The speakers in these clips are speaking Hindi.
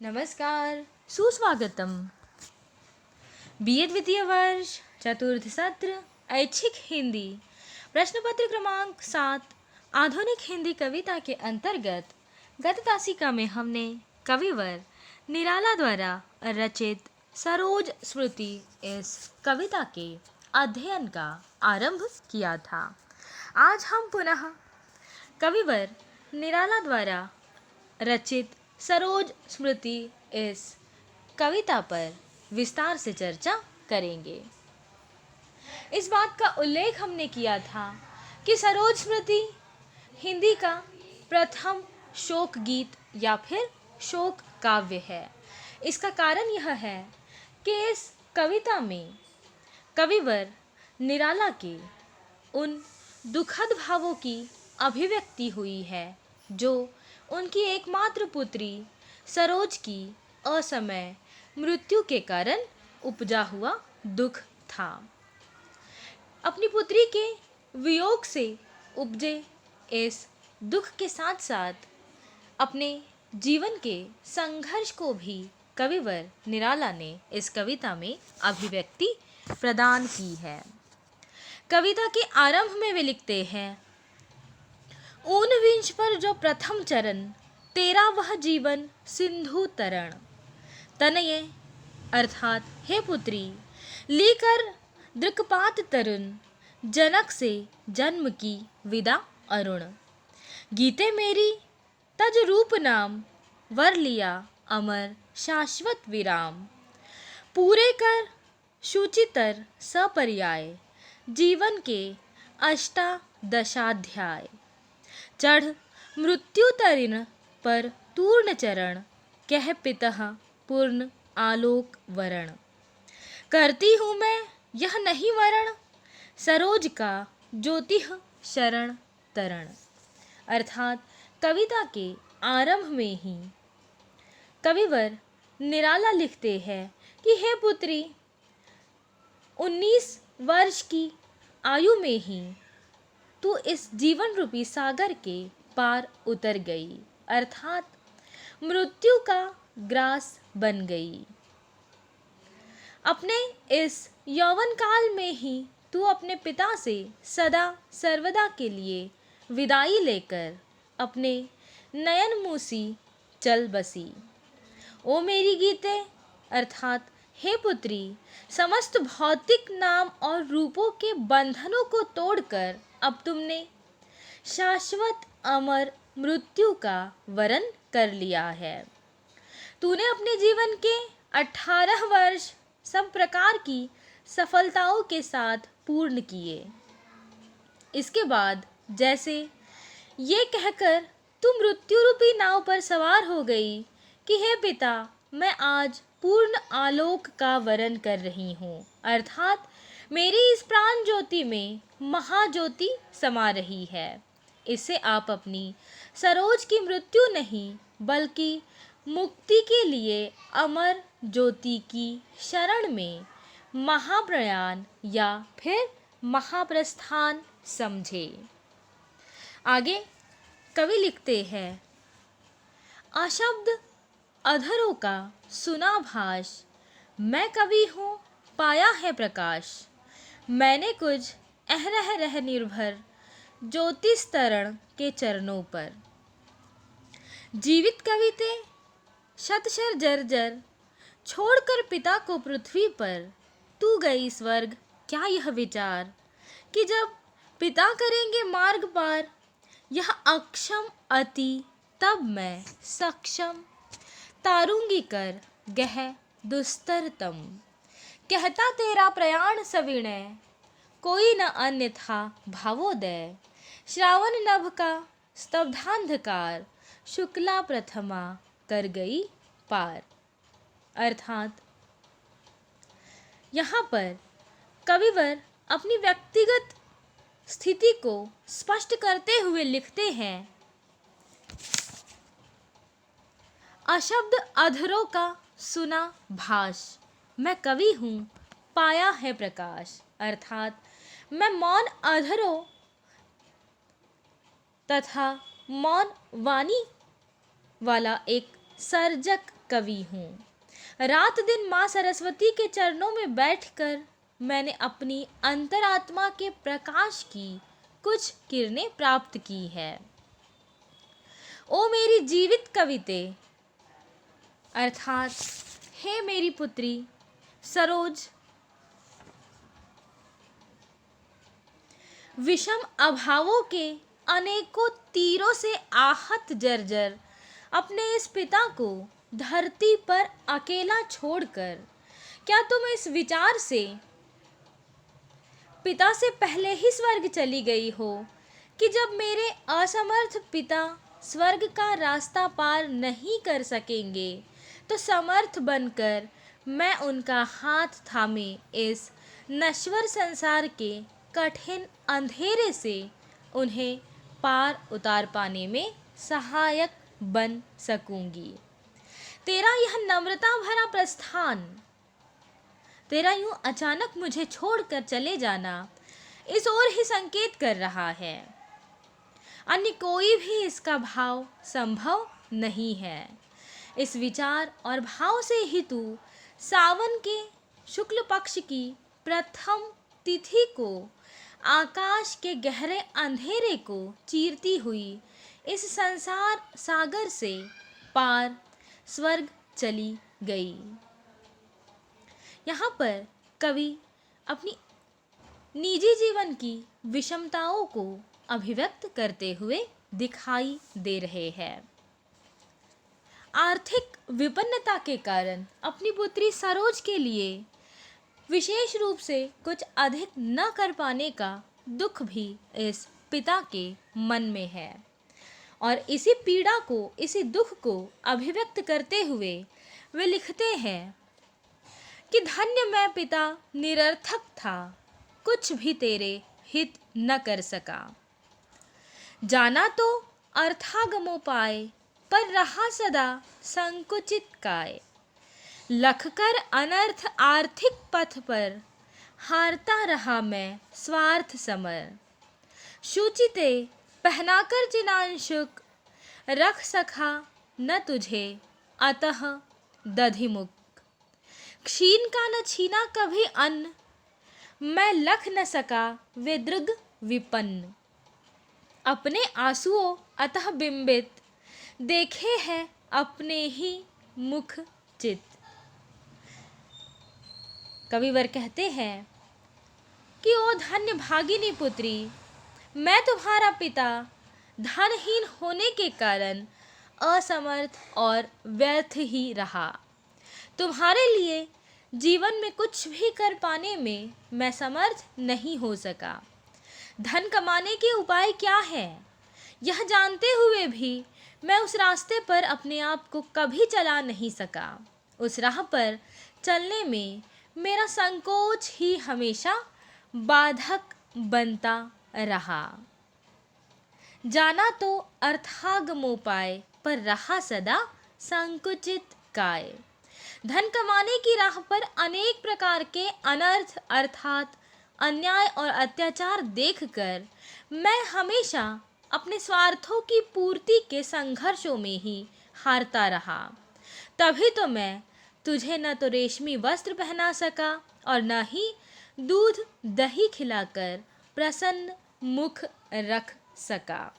नमस्कार, सुस्वागतम। बीए द्वितीय वर्ष चतुर्थ सत्र ऐच्छिक हिंदी प्रश्न पत्र क्रमांक 7 आधुनिक हिंदी कविता के अंतर्गत गत तासिका में हमने कविवर निराला द्वारा रचित सरोज स्मृति इस कविता के अध्ययन का आरंभ किया था। आज हम पुनः कविवर निराला द्वारा रचित सरोज स्मृति इस कविता पर विस्तार से चर्चा करेंगे। इस बात का उल्लेख हमने किया था कि सरोज स्मृति हिंदी का प्रथम शोक गीत या फिर शोक काव्य है। इसका कारण यह है कि इस कविता में कविवर निराला के उन दुखद भावों की अभिव्यक्ति हुई है जो उनकी एकमात्र पुत्री सरोज की असमय मृत्यु के कारण उपजा हुआ दुख था। अपनी पुत्री के वियोग से उपजे इस दुख के साथ साथ अपने जीवन के संघर्ष को भी कविवर निराला ने इस कविता में अभिव्यक्ति प्रदान की है। कविता के आरंभ में वे लिखते हैं, ऊन विंश पर जो प्रथम चरण तेरा वह जीवन सिंधु तरण तनये अर्थात हे पुत्री लीकर दृक्पात तरुण जनक से जन्म की विदा अरुण गीते मेरी तज रूप नाम वर लिया अमर शाश्वत विराम पूरे कर शुचितर सपर्याय जीवन के अष्टादशाध्याय चढ़ मृत्यु तरिन पर तूर्ण चरण कह पितः पूर्ण आलोक वरण करती हूँ मैं यह नहीं वरण सरोज का ज्योतिः शरण तरण। अर्थात कविता के आरंभ में ही कविवर निराला लिखते हैं कि हे पुत्री 19 वर्ष की आयु में ही तू इस जीवन रूपी सागर के पार उतर गई अर्थात मृत्यु का ग्रास बन गई। अपने इस यौवन काल में ही तू अपने पिता से सदा सर्वदा के लिए विदाई लेकर अपने नयन मूसी चल बसी। ओ मेरी गीते अर्थात हे पुत्री समस्त भौतिक नाम और रूपों के बंधनों को तोड़कर अब तुमने शाश्वत अमर मृत्यु का वरण कर लिया है। तूने अपने जीवन के 18 वर्ष सब प्रकार की सफलताओं के साथ पूर्ण किए। इसके बाद जैसे ये कहकर तू मृत्यु रूपी नाव पर सवार हो गई कि हे पिता मैं आज पूर्ण आलोक का वरण कर रही हूँ अर्थात मेरी इस प्राण ज्योति में महाज्योति समा रही है। इससे आप अपनी सरोज की मृत्यु नहीं बल्कि मुक्ति के लिए अमर ज्योति की शरण में महाप्रयाण या फिर महाप्रस्थान समझे। आगे कवि लिखते हैं, अशब्द अधरों का सुना भाष मैं कवि हूँ पाया है प्रकाश मैंने कुछ अहरह रह निर्भर ज्योतिष तरण के चरणों पर जीवित कविते शतशर जर्जर छोड़कर पिता को पृथ्वी पर तू गई स्वर्ग क्या यह विचार कि जब पिता करेंगे मार्ग पार यह अक्षम अति तब मैं सक्षम तारूंगी कर गह दुस्तरतम कहता तेरा प्रयाण सविनय कोई न अन्य था भावोदय श्रावण नभ का स्तब्धांधकार शुक्ला प्रथमा कर गई पार। अर्थात यहाँ पर कविवर अपनी व्यक्तिगत स्थिति को स्पष्ट करते हुए लिखते हैं, अशब्द अधरों का सुना भाष मैं कवि हूँ पाया है प्रकाश अर्थात मैं मौन अधरों तथा मौन वाणी वाला एक सर्जक कवि हूँ। रात दिन माँ सरस्वती के चरणों में बैठकर मैंने अपनी अंतरात्मा के प्रकाश की कुछ किरणें प्राप्त की है। ओ मेरी जीवित कविते, अर्थात हे मेरी पुत्री सरोज, विषम अभावों के अनेकों तीरों से आहत जर्जर अपने इस पिता को धरती पर अकेला छोड़कर क्या तुम इस विचार से पिता से पहले ही स्वर्ग चली गई हो कि जब मेरे असमर्थ पिता स्वर्ग का रास्ता पार नहीं कर सकेंगे तो समर्थ बनकर मैं उनका हाथ थामे इस नश्वर संसार के कठिन अंधेरे से उन्हें पार उतार पाने में सहायक बन सकूंगी। तेरा यह नम्रता भरा प्रस्थान, तेरा यूं अचानक मुझे छोड़कर चले जाना इस ओर ही संकेत कर रहा है। अन्य कोई भी इसका भाव संभव नहीं है। इस विचार और भाव से ही तू सावन के शुक्ल पक्ष की प्रथम तिथि को आकाश के गहरे अंधेरे को चीरती हुई इस संसार सागर से पार स्वर्ग चली गई। यहाँ पर कवि अपनी निजी जीवन की विषमताओं को अभिव्यक्त करते हुए दिखाई दे रहे हैं। आर्थिक विपन्नता के कारण अपनी पुत्री सरोज के लिए विशेष रूप से कुछ अधिक न कर पाने का दुख भी इस पिता के मन में है और इसी पीड़ा को, इसी दुख को अभिव्यक्त करते हुए वे लिखते हैं कि धन्य मैं पिता निरर्थक था, कुछ भी तेरे हित न कर सका। जाना तो अर्थागमो पाए, पर रहा सदा संकुचित काय। लख कर अनर्थ आर्थिक पथ पर, हारता रहा मैं स्वार्थ समर। शुचिते पहनाकर जिनांशुक, रख सका न तुझे अतः दधिमुख। क्षीण का न छीना कभी अन्न, मैं लख न सका विदृग विपन्न। अपने आंसुओं अतः बिंबित, देखे हैं अपने ही मुख चित। कविवर कहते हैं कि ओ धन्य भागिनी पुत्री, मैं तुम्हारा पिता धनहीन होने के कारण असमर्थ और व्यर्थ ही रहा। तुम्हारे लिए जीवन में कुछ भी कर पाने में मैं समर्थ नहीं हो सका। धन कमाने के उपाय क्या है, यह जानते हुए भी मैं उस रास्ते पर अपने आप को कभी चला नहीं सका। उस राह पर चलने में मेरा संकोच ही हमेशा बाधक बनता रहा। जाना तो अर्थागमो पाए, पर रहा सदा संकुचित काय। धन कमाने की राह पर अनेक प्रकार के अनर्थ अर्थात अन्याय और अत्याचार देखकर मैं हमेशा अपने स्वार्थों की पूर्ति के संघर्षों में ही हारता रहा। तभी तो मैं तुझे न तो रेशमी वस्त्र पहना सका और न ही दूध दही खिलाकर प्रसन्न मुख रख सका।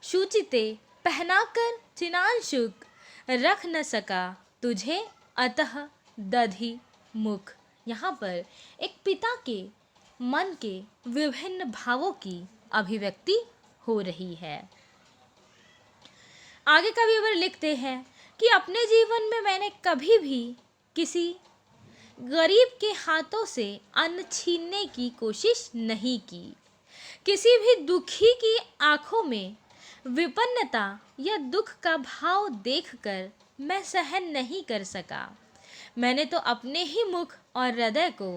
शुचिते पहनाकर चिनांशुक, रख न सका तुझे अतः दधि मुख। यहाँ पर एक पिता के मन के विभिन्न भावों की अभिव्यक्ति हो रही है। आगे कविवर लिखते हैं कि अपने जीवन में मैंने कभी भी किसी गरीब के हाथों से अन्न छीनने की कोशिश नहीं की। किसी भी दुखी की आंखों में विपन्नता या दुख का भाव देखकर मैं सहन नहीं कर सका। मैंने तो अपने ही मुख और हृदय को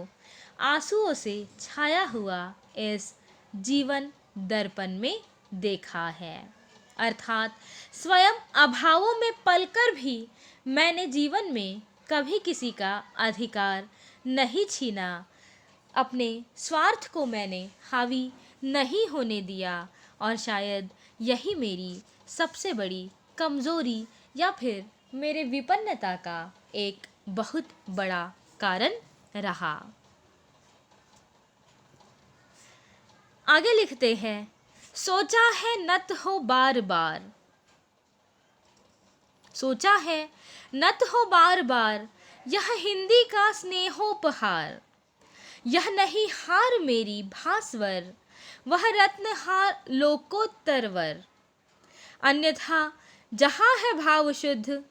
आंसुओं से छाया हुआ इस जीवन दर्पण में देखा है। अर्थात स्वयं अभावों में पलकर भी मैंने जीवन में कभी किसी का अधिकार नहीं छीना। अपने स्वार्थ को मैंने हावी नहीं होने दिया और शायद यही मेरी सबसे बड़ी कमज़ोरी या फिर मेरे विपन्नता का एक बहुत बड़ा कारण रहा। आगे लिखते हैं, सोचा है नत हो बार बार, सोचा है नत हो बार बार, यह हिंदी का स्नेहोपहार। यह नहीं हार मेरी भास्वर, वह रत्न हार लोकोत्तरवर। अन्यथा जहाँ है भाव शुद्ध,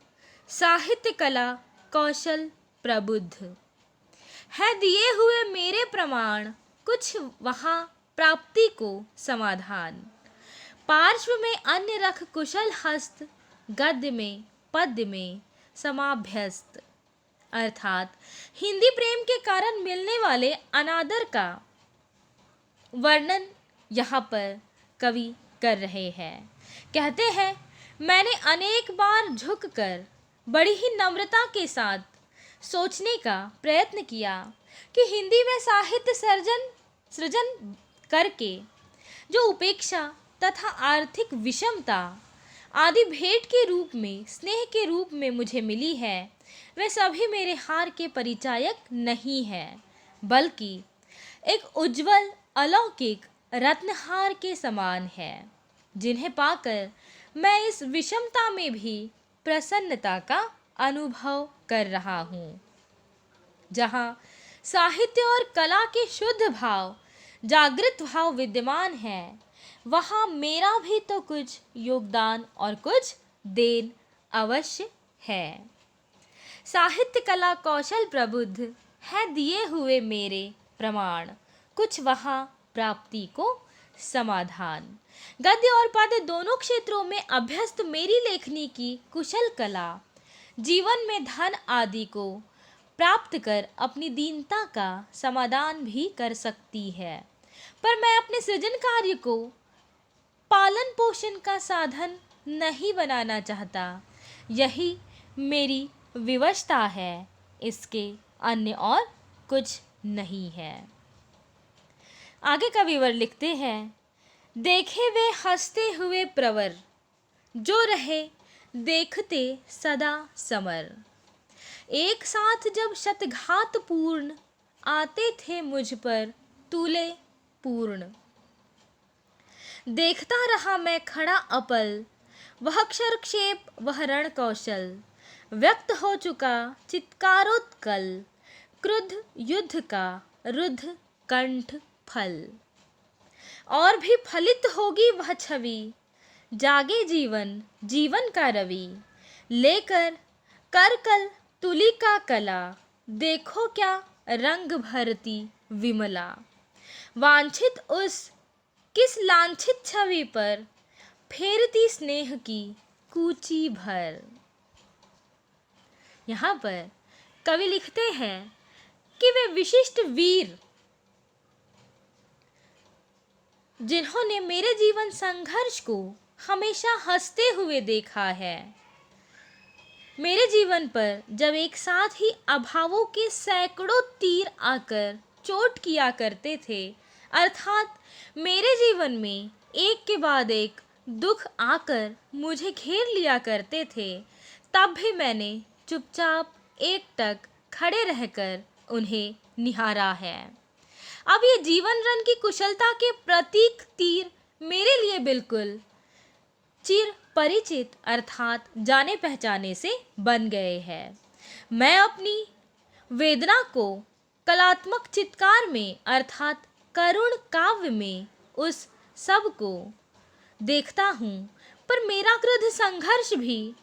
साहित्य कला कौशल प्रबुद्ध। है दिए हुए मेरे प्रमाण, कुछ वहाँ प्राप्ति को समाधान। पार्श्व में अन्य रख कुशल हस्त, गद्य में पद्य में समाभ्यस्त। अर्थात हिंदी प्रेम के कारण मिलने वाले अनादर का वर्णन यहाँ पर कवि कर रहे हैं। कहते हैं, मैंने अनेक बार झुककर बड़ी ही नम्रता के साथ सोचने का प्रयत्न किया कि हिंदी में साहित्य सृजन करके जो उपेक्षा तथा आर्थिक विषमता आदि भेंट के रूप में, स्नेह के रूप में मुझे मिली है, वे सभी मेरे हार के परिचायक नहीं है, बल्कि एक उज्जवल अलौकिक रत्नहार के समान है, जिन्हें पाकर मैं इस विषमता में भी प्रसन्नता का अनुभव कर रहा हूँ। जहाँ साहित्य और कला के शुद्ध भाव, जागृत भाव विद्यमान है, वहाँ मेरा भी तो कुछ योगदान और कुछ देन अवश्य है। साहित्य कला कौशल प्रबुद्ध, है दिए हुए मेरे प्रमाण, कुछ वहाँ प्राप्ति को समाधान। गद्य और पद्य दोनों क्षेत्रों में अभ्यस्त मेरी लेखनी की कुशल कला जीवन में धन आदि को प्राप्त कर अपनी दीनता का समाधान भी कर सकती है, पर मैं अपने सृजन कार्य को पालन पोषण का साधन नहीं बनाना चाहता। यही मेरी विवशता है, इसके अन्य और कुछ नहीं है। आगे का विवर लिखते हैं, देखे वे हंसते हुए प्रवर, जो रहे देखते सदा समर। एक साथ जब शतघात पूर्ण, आते थे मुझ पर तूले पूर्ण। देखता रहा मैं खड़ा अपल, वह क्षरक्षेप वह रण कौशल। व्यक्त हो चुका चित्कारोत्कल, क्रुद्ध युद्ध का रुद्ध कंठ फल। और भी फलित होगी वह छवि, जागे जीवन जीवन का रवि। लेकर कर कल तुली का कला, देखो क्या रंग भरती विमला। वांछित उस किस लांछित छवि पर, फेरती स्नेह की कूची भर। यहाँ पर कवि लिखते हैं कि वे विशिष्ट वीर, जिन्होंने मेरे जीवन संघर्ष को हमेशा हंसते हुए देखा है, मेरे जीवन पर जब एक साथ ही अभावों के सैकड़ों तीर आकर चोट किया करते थे, अर्थात मेरे जीवन में एक के बाद एक दुख आकर मुझे घेर लिया करते थे, तब भी मैंने चुपचाप एकटक खड़े रहकर उन्हें निहारा है। अब ये जीवन रन की कुशलता के प्रतीक तीर मेरे लिए बिल्कुल चिर परिचित अर्थात जाने पहचाने से बन गए हैं। मैं अपनी वेदना को कलात्मक चित्कार में अर्थात करुण काव्य में उस सब को देखता हूँ, पर मेरा क्रोध संघर्ष भी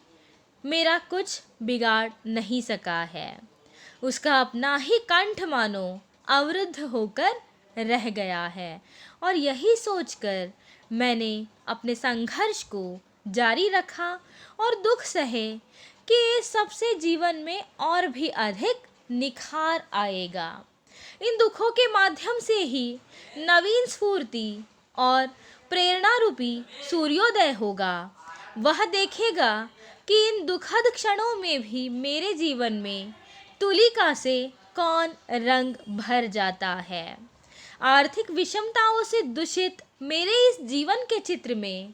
मेरा कुछ बिगाड़ नहीं सका है। उसका अपना ही कंठ मानो अवरुद्ध होकर रह गया है, और यही सोचकर मैंने अपने संघर्ष को जारी रखा और दुख सहे कि इस सबसे जीवन में और भी अधिक निखार आएगा। इन दुखों के माध्यम से ही नवीन स्फूर्ति और प्रेरणा रूपी सूर्योदय होगा। वह देखेगा कि इन दुखद क्षणों में भी मेरे जीवन में तुलिका से कौन रंग भर जाता है। आर्थिक विषमताओं से दूषित मेरे इस जीवन के चित्र में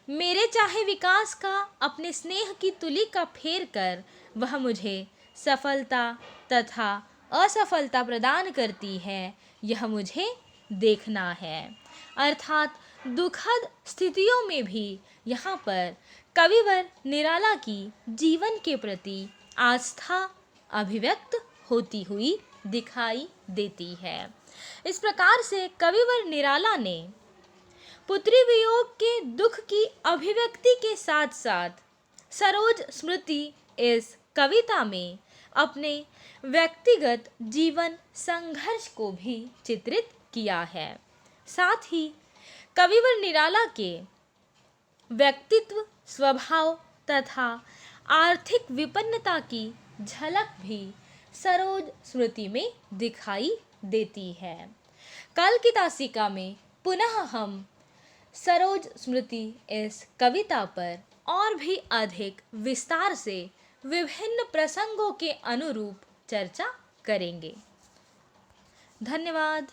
मेरे चाहे विकास का अपने स्नेह की तुली का फेर कर वह मुझे सफलता तथा असफलता प्रदान करती है, यह मुझे देखना है। अर्थात दुखद स्थितियों में भी यहाँ पर कविवर निराला की जीवन के प्रति आस्था अभिव्यक्त होती हुई दिखाई देती है। इस प्रकार से कविवर निराला ने पुत्री वियोग के दुख की अभिव्यक्ति के साथ साथ सरोज स्मृति इस कविता में अपने व्यक्तिगत जीवन संघर्ष को भी चित्रित किया है। साथ ही कविवर निराला के व्यक्तित्व, स्वभाव तथा आर्थिक विपन्नता की झलक भी सरोज स्मृति में दिखाई देती है। कल की तासिका में पुनः हम सरोज स्मृति इस कविता पर और भी अधिक विस्तार से विभिन्न प्रसंगों के अनुरूप चर्चा करेंगे। धन्यवाद।